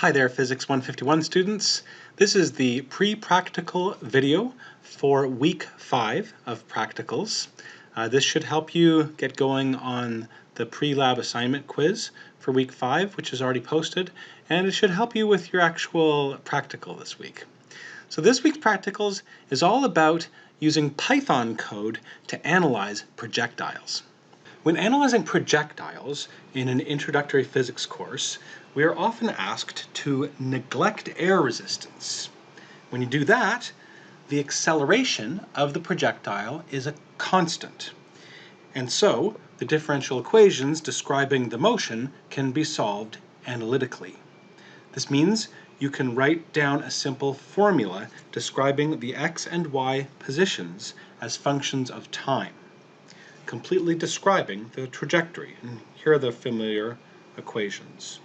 Hi there, Physics 151 students. This is the pre-practical video for week 5 of practicals. This should help you get going on the pre-lab assignment quiz for week 5, which is already posted, and it should help you with your actual practical this week. So this week's practicals is all about using Python code to analyze projectiles. When analyzing projectiles in an introductory physics course, we are often asked to neglect air resistance. When you do that, the acceleration of the projectile is a constant. And so, the differential equations describing the motion can be solved analytically. This means you can write down a simple formula describing the x and y positions as functions of time, completely describing the trajectory. And here are the familiar equations.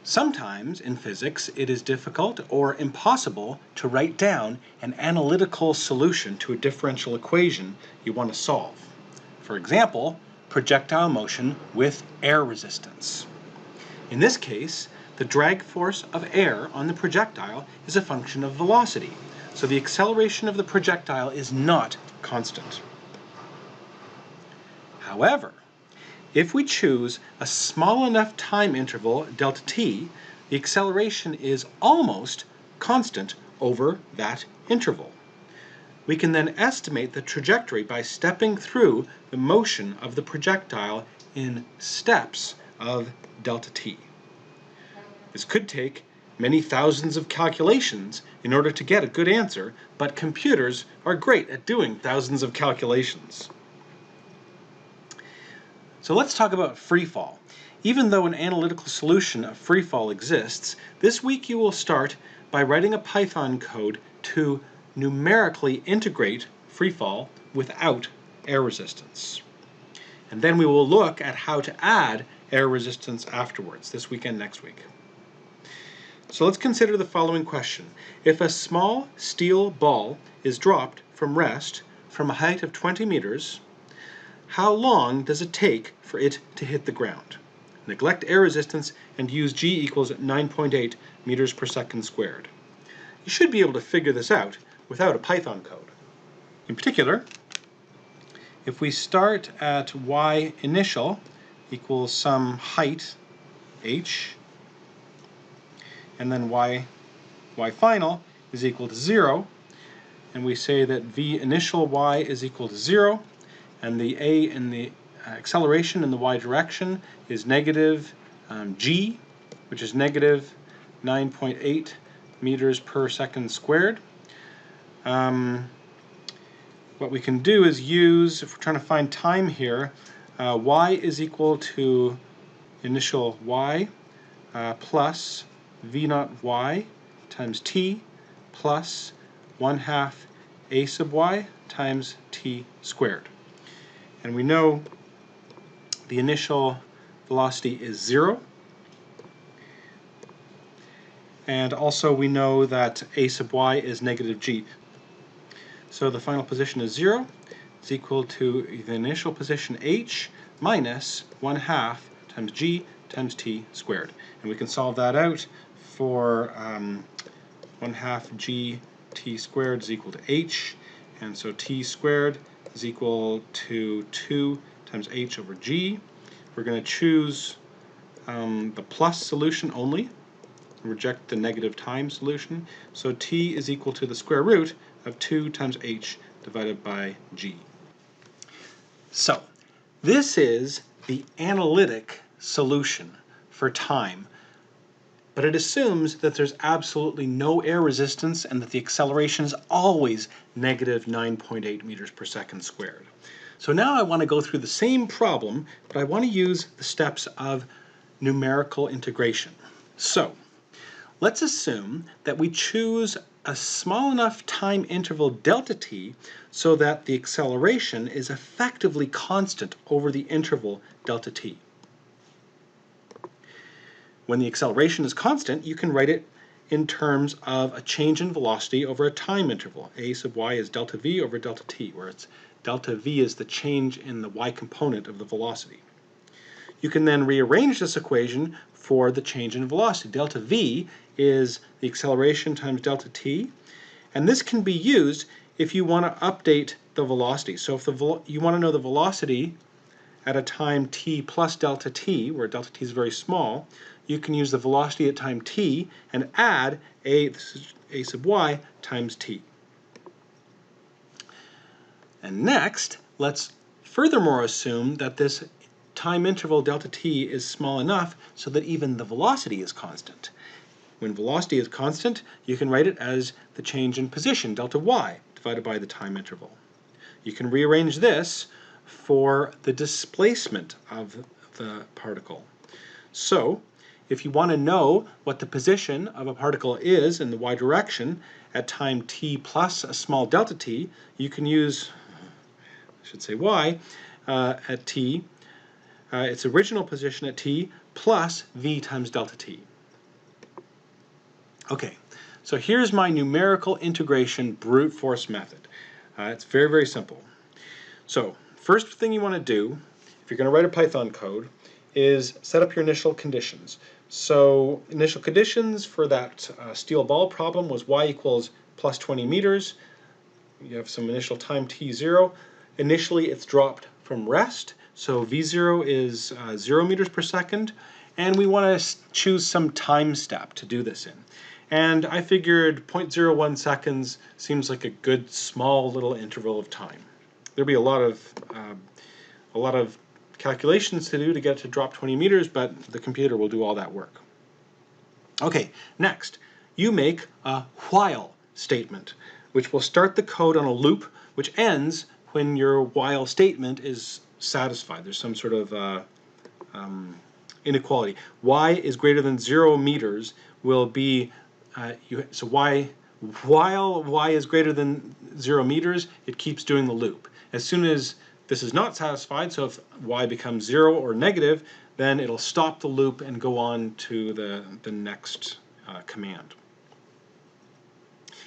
Sometimes in physics it is difficult or impossible to write down an analytical solution to a differential equation you want to solve. For example, projectile motion with air resistance. In this case, the drag force of air on the projectile is a function of velocity, so the acceleration of the projectile is not constant. However, if we choose a small enough time interval, delta t, the acceleration is almost constant over that interval. We can then estimate the trajectory by stepping through the motion of the projectile in steps of delta t. This could take many thousands of calculations in order to get a good answer, but computers are great at doing thousands of calculations. So let's talk about freefall. Even though an analytical solution of freefall exists, this week you will start by writing a Python code to numerically integrate freefall without air resistance. And then we will look at how to add air resistance afterwards, this week and next week. So let's consider the following question. If a small steel ball is dropped from rest from a height of 20 meters, how long does it take for it to hit the ground? Neglect air resistance and use g equals 9.8 meters per second squared. You should be able to figure this out without a Python code. In particular, if we start at y initial equals some height, h, and then y final is equal to 0, and we say that v initial y is equal to 0, and the a in the acceleration in the y direction is negative g, which is negative 9.8 meters per second squared. What we can do is use, if we're trying to find time here, y is equal to initial y plus v naught y times t plus 1/2 a sub y times t squared. And we know the initial velocity is 0. And also we know that a sub y is negative g. So the final position is 0. It's equal to the initial position h minus 1/2 times g times t squared. And we can solve that out for 1/2 g t squared is equal to h. And so t squared is equal to 2 times h over g. We're going to choose the plus solution only, reject the negative time solution. So t is equal to the square root of 2 times h divided by g. So this is the analytic solution for time, but it assumes that there's absolutely no air resistance and that the acceleration is always negative 9.8 meters per second squared. So now I want to go through the same problem, but I want to use the steps of numerical integration. So let's assume that we choose a small enough time interval delta t so that the acceleration is effectively constant over the interval delta t. When the acceleration is constant, you can write it in terms of a change in velocity over a time interval. A sub y is delta v over delta t, where it's delta v is the change in the y component of the velocity. you can then rearrange this equation for the change in velocity. Delta v is the acceleration times delta t, and this can be used if you want to update the velocity. So if you want to know the velocity at a time t plus delta t, where delta t is very small, you can use the velocity at time t and add this is a sub y times t. And next, let's furthermore assume that this time interval delta t is small enough so that even the velocity is constant. When velocity is constant, you can write it as the change in position, delta y, divided by the time interval. You can rearrange this for the displacement of the particle. So, if you want to know what the position of a particle is in the y direction at time t plus a small delta t, you can use, I should say y, at t, its original position at t plus v times delta t. Okay, so here's my numerical integration brute force method. It's very, very simple. So, first thing you want to do, if you're going to write a Python code, is set up your initial conditions. So, initial conditions for that steel ball problem was y equals plus 20 meters. You have some initial time t0. Initially, it's dropped from rest, so v0 is 0 meters per second, and we want to choose some time step to do this in. And I figured 0.01 seconds seems like a good small little interval of time. There'll be a lot of calculations to do to get it to drop 20 meters, but the computer will do all that work. Okay, next, you make a while statement, which will start the code on a loop, which ends when your while statement is satisfied. There's some sort of inequality. Y is greater than 0 meters will be so while y is greater than 0 meters, it keeps doing the loop. As soon as this is not satisfied, so if y becomes 0 or negative, then it'll stop the loop and go on to the next command.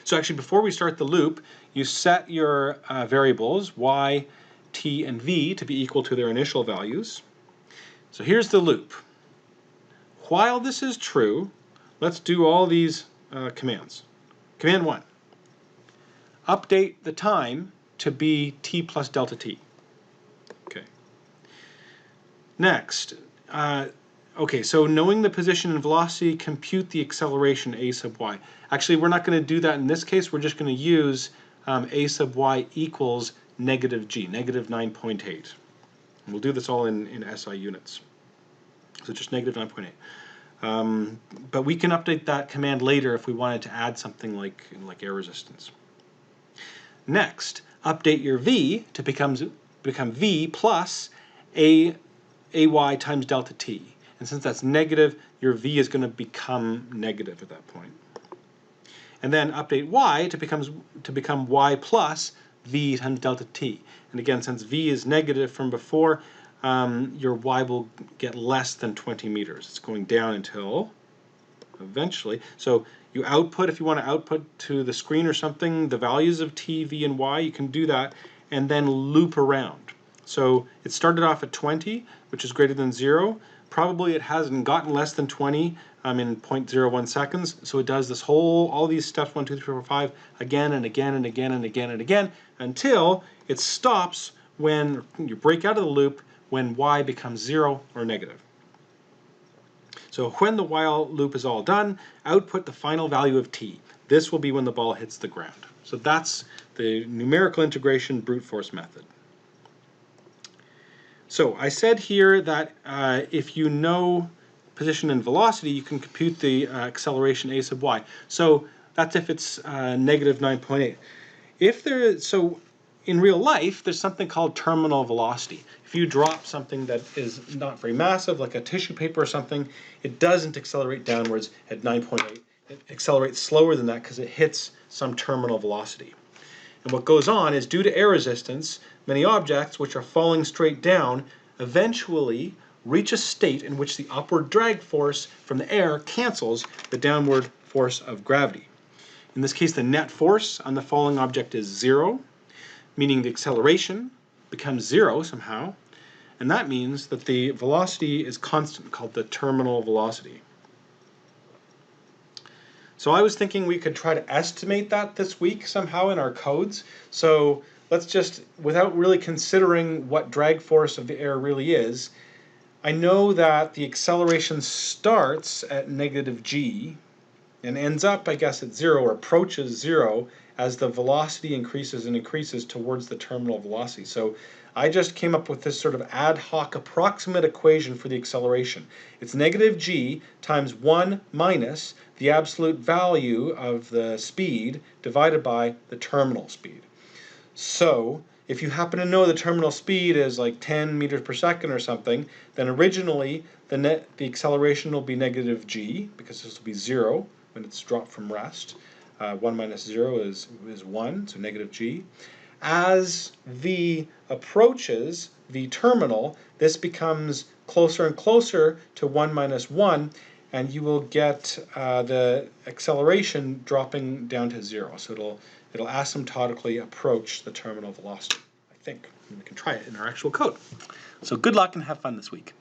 So actually, before we start the loop, you set your variables y, t, and v to be equal to their initial values. So here's the loop. While this is true, let's do all these commands. Command 1. Update the time to be t plus delta t. Okay. Next, okay, so knowing the position and velocity, compute the acceleration a sub y. Actually, we're not going to do that in this case. We're just going to use a sub y equals negative g, negative 9.8. And we'll do this all in SI units. So just negative 9.8. But we can update that command later if we wanted to add something like air resistance. Next, update your v to become v plus ay times delta t. And since that's negative, your v is going to become negative at that point. And then update y to become y plus v times delta t. And again, since v is negative from before, your y will get less than 20 meters. It's going down until eventually. So you output, if you want to output to the screen or something, the values of t, v, and y, you can do that and then loop around. So it started off at 20, which is greater than 0. Probably it hasn't gotten less than 20 in 0.01 seconds. So it does this all these steps, 1, 2, 3, 4, 5, again and again and again and again and again until it stops when you break out of the loop when y becomes 0 or negative. So when the while loop is all done, output the final value of t. This will be when the ball hits the ground. So that's the numerical integration brute force method. So I said here that if you know position and velocity, you can compute the acceleration a sub y. So that's if it's negative 9.8. So in real life, there's something called terminal velocity. If you drop something that is not very massive, like a tissue paper or something, it doesn't accelerate downwards at 9.8. It accelerates slower than that because it hits some terminal velocity. And what goes on is, due to air resistance, many objects which are falling straight down eventually reach a state in which the upward drag force from the air cancels the downward force of gravity. In this case, the net force on the falling object is 0, meaning the acceleration becomes 0 somehow, and that means that the velocity is constant, called the terminal velocity. So I was thinking we could try to estimate that this week somehow in our codes. So let's just, without really considering what drag force of the air really is, I know that the acceleration starts at -g and ends up, I guess, at 0 or approaches 0 as the velocity increases and increases towards the terminal velocity. So I just came up with this sort of ad hoc approximate equation for the acceleration. It's -g times 1 minus the absolute value of the speed divided by the terminal speed. So if you happen to know the terminal speed is like 10 meters per second or something, then originally the acceleration will be -g, because this will be 0 when it's dropped from rest. 1 minus 0 is 1, so -g. As v approaches the terminal, this becomes closer and closer to 1 minus 1, and you will get the acceleration dropping down to 0. So it'll asymptotically approach the terminal velocity, I think. And we can try it in our actual code. So good luck and have fun this week.